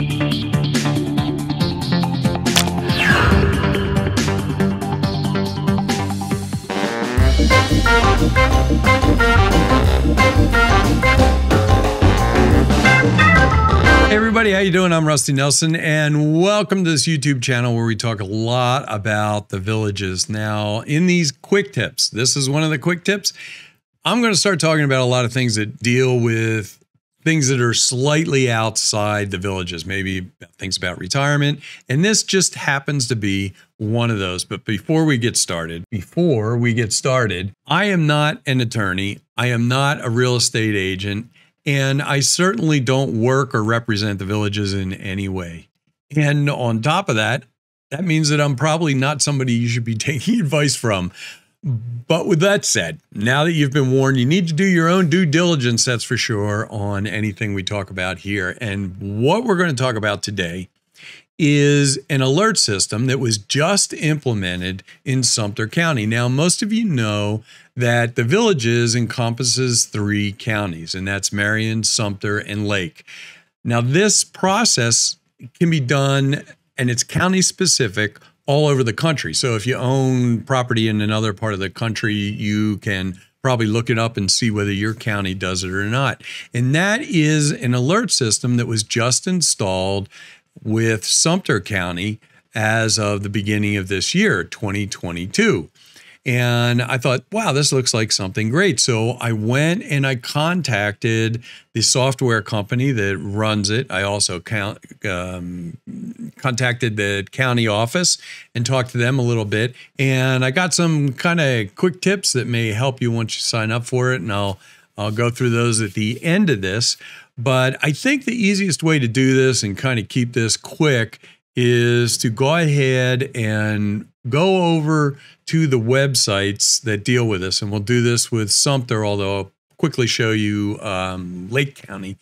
Hey everybody, how you doing? I'm Rusty Nelson, and welcome to this YouTube channel where we talk a lot about the villages. Now, in these quick tips, this is one of the quick tips. I'm going to start talking about a lot of things that deal with things that are slightly outside the villages, maybe things about retirement, and this just happens to be one of those. But before we get started, I am not an attorney. I am not a real estate agent. And I certainly don't work or represent the villages in any way. And on top of that, that means that I'm probably not somebody you should be taking advice from. But with that said, now that you've been warned, you need to do your own due diligence, that's for sure, on anything we talk about here. And what we're going to talk about today is an alert system that was just implemented in Sumter County. Now, most of you know that the villages encompasses 3 counties, and that's Marion, Sumter, and Lake. Now, this process can be done, and it's county specific, all over the country. So if you own property in another part of the country, you can probably look it up and see whether your county does it or not. And that is an alert system that was just installed with Sumter County as of the beginning of this year, 2022. And I thought, wow, this looks like something great. So I went and I contacted the software company that runs it. I also contacted the county office and talked to them a little bit. And I got some kind of quick tips that may help you once you sign up for it. And I'll go through those at the end of this. But I think the easiest way to do this and kind of keep this quick is to go ahead and go over to the websites that deal with this. And we'll do this with Sumter, although I'll quickly show you Lake County.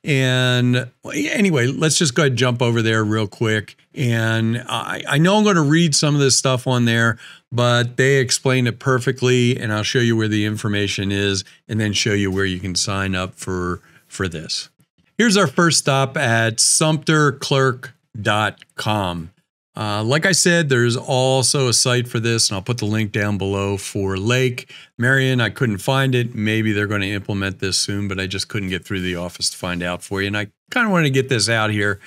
And anyway, let's just go ahead and jump over there real quick. And I know I'm going to read some of this stuff on there, but they explain it perfectly, and I'll show you where the information is and then show you where you can sign up for this. Here's our first stop at Sumterclerkcom. Like I said, there's also a site for this, and I'll put the link down below for Lake. Marion, I couldn't find it. Maybe they're going to implement this soon, but I just couldn't get through the office to find out for you. And I kind of wanted to get this out here.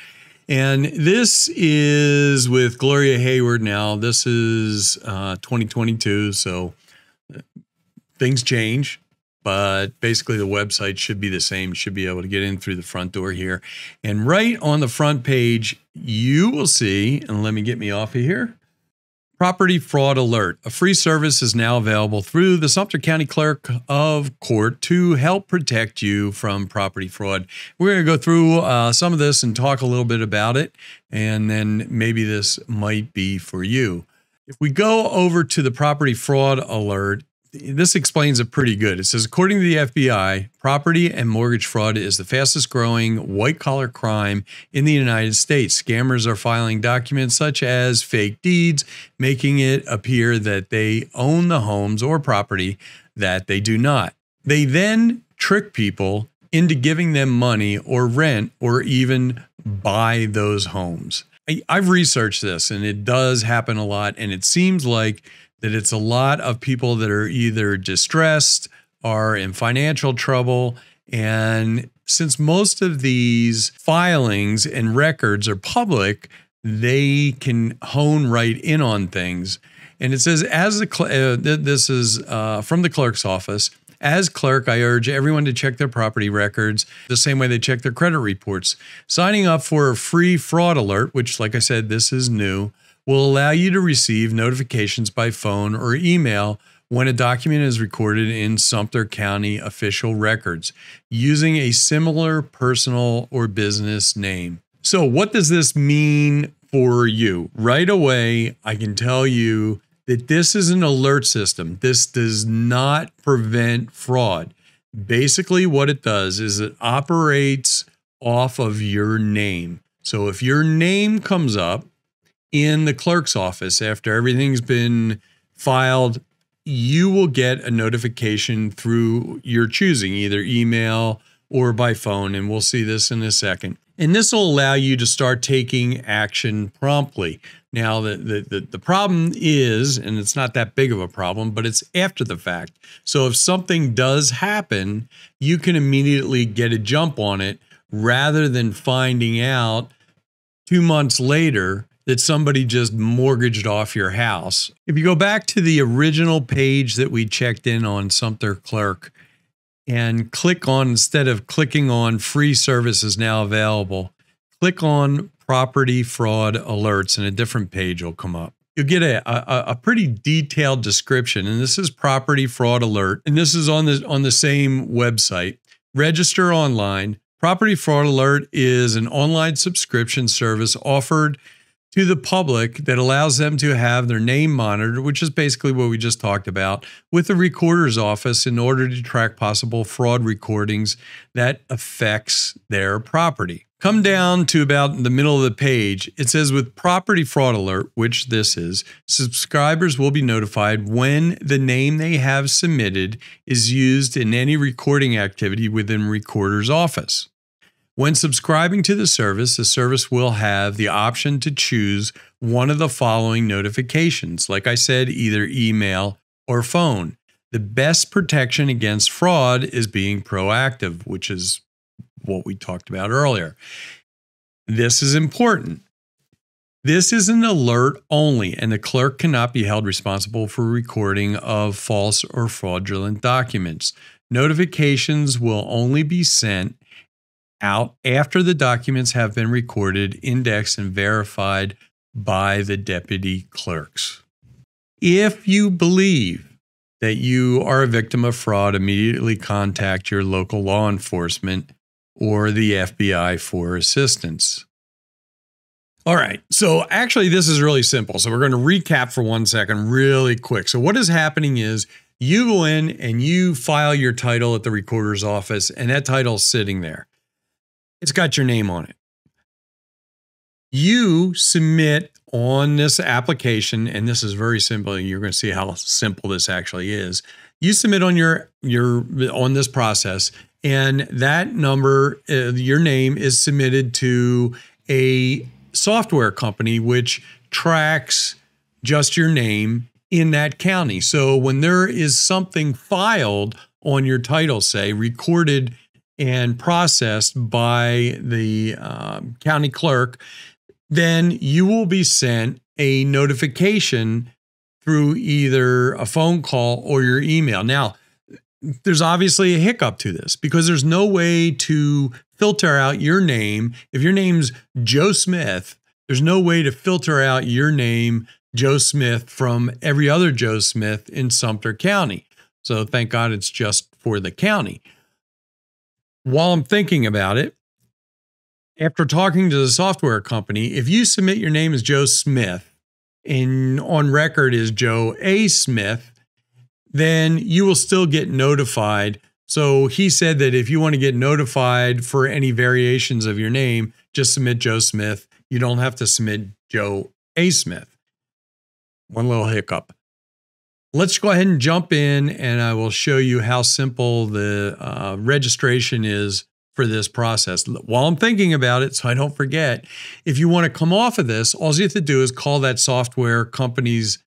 And this is with Gloria Hayward now. This is 2022, so things change. But basically the website should be the same. You should be able to get in through the front door here. And right on the front page, you will see, and let me get me off of here, Property Fraud Alert. A free service is now available through the Sumter County Clerk of Court to help protect you from property fraud. We're going to go through some of this and talk a little bit about it, and then maybe this might be for you. If we go over to the Property Fraud Alert, this explains it pretty good. It says, according to the FBI, property and mortgage fraud is the fastest growing white-collar crime in the United States. Scammers are filing documents such as fake deeds, making it appear that they own the homes or property that they do not. They then trick people into giving them money or rent or even buy those homes. I've researched this, and it does happen a lot, and it seems like that it's a lot of people that are either distressed or in financial trouble. And since most of these filings and records are public, they can hone right in on things. And it says, as this is from the clerk's office, as clerk, I urge everyone to check their property records the same way they check their credit reports. Signing up for a free fraud alert, which, like I said, this is new, will allow you to receive notifications by phone or email when a document is recorded in Sumter County official records using a similar personal or business name. So what does this mean for you? Right away, I can tell you that this is an alert system. This does not prevent fraud. Basically, what it does is it operates off of your name. So if your name comes up in the clerk's office after everything's been filed, you will get a notification through your choosing, either email or by phone, and we'll see this in a second. And this will allow you to start taking action promptly. Now, the problem is, and it's not that big of a problem, but it's after the fact. So if something does happen, you can immediately get a jump on it rather than finding out 2 months later that somebody just mortgaged off your house. If you go back to the original page that we checked in on Sumter Clerk and click on, instead of clicking on free services now available, click on property fraud alerts and a different page will come up. You'll get a pretty detailed description, and this is property fraud alert, and this is on the same website. Register online. Property fraud alert is an online subscription service offered to the public that allows them to have their name monitored, which is basically what we just talked about, with the recorder's office in order to track possible fraud recordings that affects their property. Come down to about the middle of the page. It says with property fraud alert, which this is, subscribers will be notified when the name they have submitted is used in any recording activity within recorder's office. When subscribing to the service will have the option to choose one of the following notifications. Like I said, either email or phone. The best protection against fraud is being proactive, which is what we talked about earlier. This is important. This is an alert only, and the clerk cannot be held responsible for recording of false or fraudulent documents. Notifications will only be sent out after the documents have been recorded, indexed, and verified by the deputy clerks. If you believe that you are a victim of fraud, immediately contact your local law enforcement or the FBI for assistance. All right, so actually this is really simple. So we're going to recap for 1 second really quick. So what is happening is you go in and you file your title at the recorder's office, and that title's sitting there. It's got your name on it. You submit on this application, and this is very simple. You're going to see how simple this actually is. You submit on on this process, and that number, your name is submitted to a software company which tracks just your name in that county. So when there is something filed on your title, say recorded and processed by the county clerk, then you will be sent a notification through either a phone call or your email. Now, there's obviously a hiccup to this because there's no way to filter out your name. If your name's Joe Smith, there's no way to filter out your name, Joe Smith, from every other Joe Smith in Sumter County. So thank God it's just for the county. While I'm thinking about it, after talking to the software company, if you submit your name as Joe Smith and on record is Joe A. Smith, then you will still get notified. So he said that if you want to get notified for any variations of your name, just submit Joe Smith. You don't have to submit Joe A. Smith. One little hiccup. Let's go ahead and jump in, and I will show you how simple the registration is for this process. While I'm thinking about it, so I don't forget, if you want to come off of this, all you have to do is call that software company's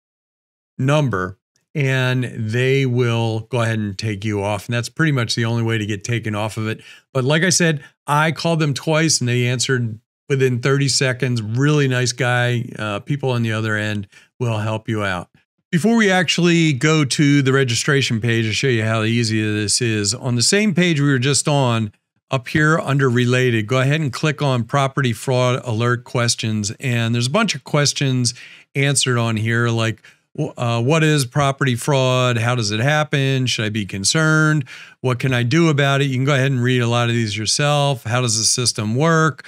number, and they will go ahead and take you off. And that's pretty much the only way to get taken off of it. But like I said, I called them twice, and they answered within 30 seconds. Really nice guy. People on the other end will help you out. Before we actually go to the registration page, I'll show you how easy this is. On the same page we were just on, up here under related, go ahead and click on property fraud alert questions. And there's a bunch of questions answered on here, like what is property fraud? How does it happen? Should I be concerned? What can I do about it? You can go ahead and read a lot of these yourself. How does the system work?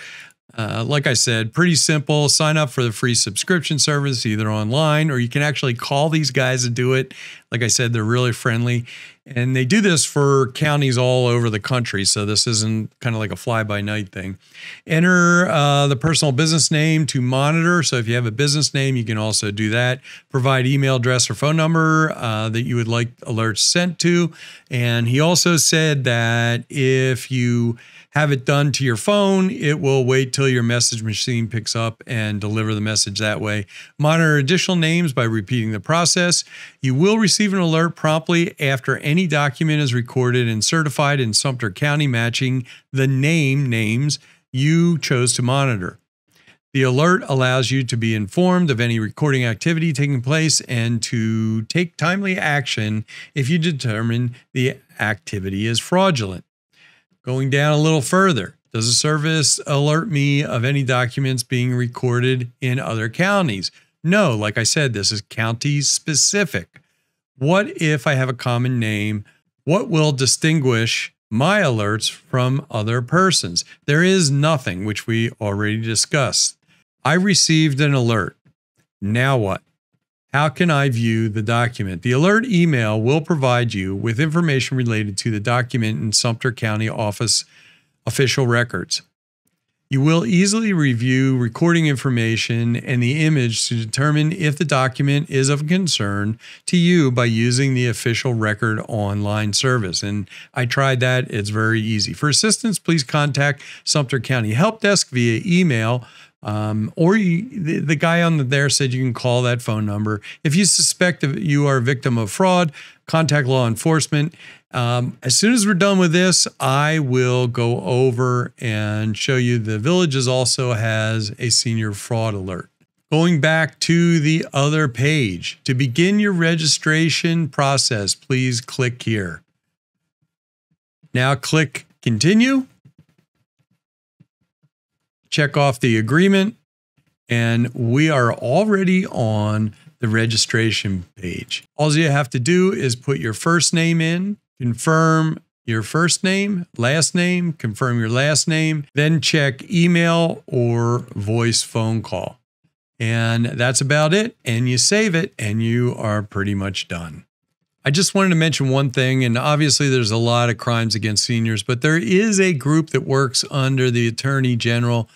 Like I said, pretty simple. Sign up for the free subscription service, either online or you can actually call these guys and do it. Like I said, they're really friendly. And they do this for counties all over the country. So this isn't kind of like a fly-by-night thing. Enter the personal business name to monitor. So if you have a business name, you can also do that. Provide email address or phone number that you would like alerts sent to. And he also said that if you have it done to your phone, it will wait till your message machine picks up and deliver the message that way. Monitor additional names by repeating the process. You will receive an alert promptly after any document is recorded and certified in Sumter County, matching the names you chose to monitor. The alert allows you to be informed of any recording activity taking place and to take timely action if you determine the activity is fraudulent. Going down a little further, does the service alert me of any documents being recorded in other counties? No, like I said, this is county specific. What if I have a common name? What will distinguish my alerts from other persons? There is nothing, which we already discussed. I received an alert. Now what? How can I view the document? The alert email will provide you with information related to the document in Sumter County Office official records. You will easily review recording information and the image to determine if the document is of concern to you by using the official record online service. And I tried that. It's very easy. For assistance, please contact Sumter County Help Desk via email. The guy on there said you can call that phone number. If you suspect that you are a victim of fraud, contact law enforcement. As soon as we're done with this, I will go over and show you the Villages also has a senior fraud alert. Going back to the other page, to begin your registration process, please click here. Now click continue. Check off the agreement, and we are already on the registration page. All you have to do is put your first name in, confirm your first name, last name, confirm your last name, then check email or voice phone call. And that's about it. And you save it and you are pretty much done. I just wanted to mention one thing, and obviously there's a lot of crimes against seniors, but there is a group that works under the Attorney General,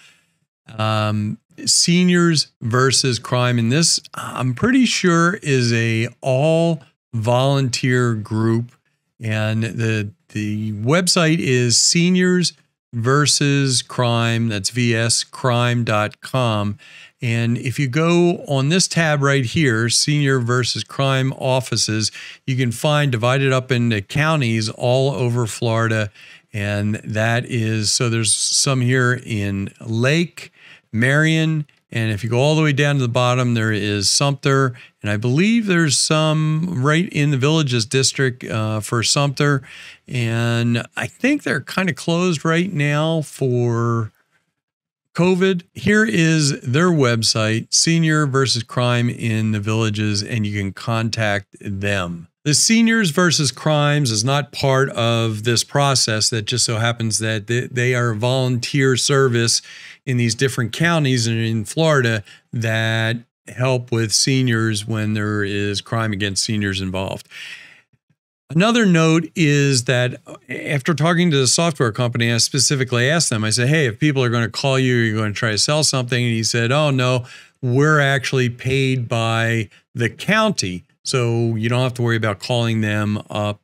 Seniors versus Crime. And this, I'm pretty sure, is a all volunteer group. And the website is Seniors versus Crime. That's vscrime.com. And if you go on this tab right here, Senior versus Crime Offices, you can find divided up into counties all over Florida. And that is, so there's some here in Lake, Marion, and if you go all the way down to the bottom, there is Sumter. And I believe there's some right in the Villages district for Sumter. And I think they're kind of closed right now for COVID. Here is their website, Senior versus Crime in the Villages, and you can contact them. The Seniors versus Crimes is not part of this process. That just so happens that they are a volunteer service in these different counties and in Florida that help with seniors when there is crime against seniors involved. Another note is that after talking to the software company, I specifically asked them, I said, hey, if people are going to call you, you're going to try to sell something. And he said, oh, no, we're actually paid by the county. So you don't have to worry about calling them up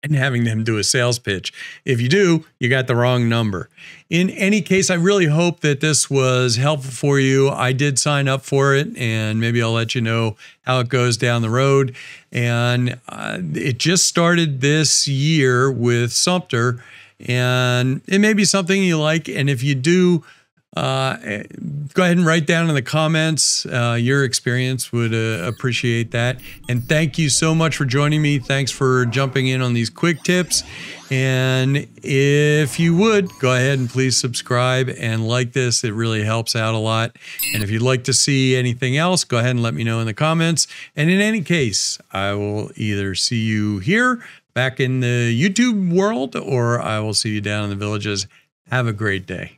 and having them do a sales pitch. If you do, you got the wrong number. In any case, I really hope that this was helpful for you. I did sign up for it, and maybe I'll let you know how it goes down the road. And it just started this year with Sumter, and it may be something you like. And if you do, go ahead and write down in the comments your experience. Would appreciate that. And thank you so much for joining me. Thanks for jumping in on these quick tips. And if you would, go ahead and please subscribe and like this. It really helps out a lot. And if you'd like to see anything else, go ahead and let me know in the comments. And in any case, I will either see you here back in the YouTube world, or I will see you down in the Villages. Have a great day.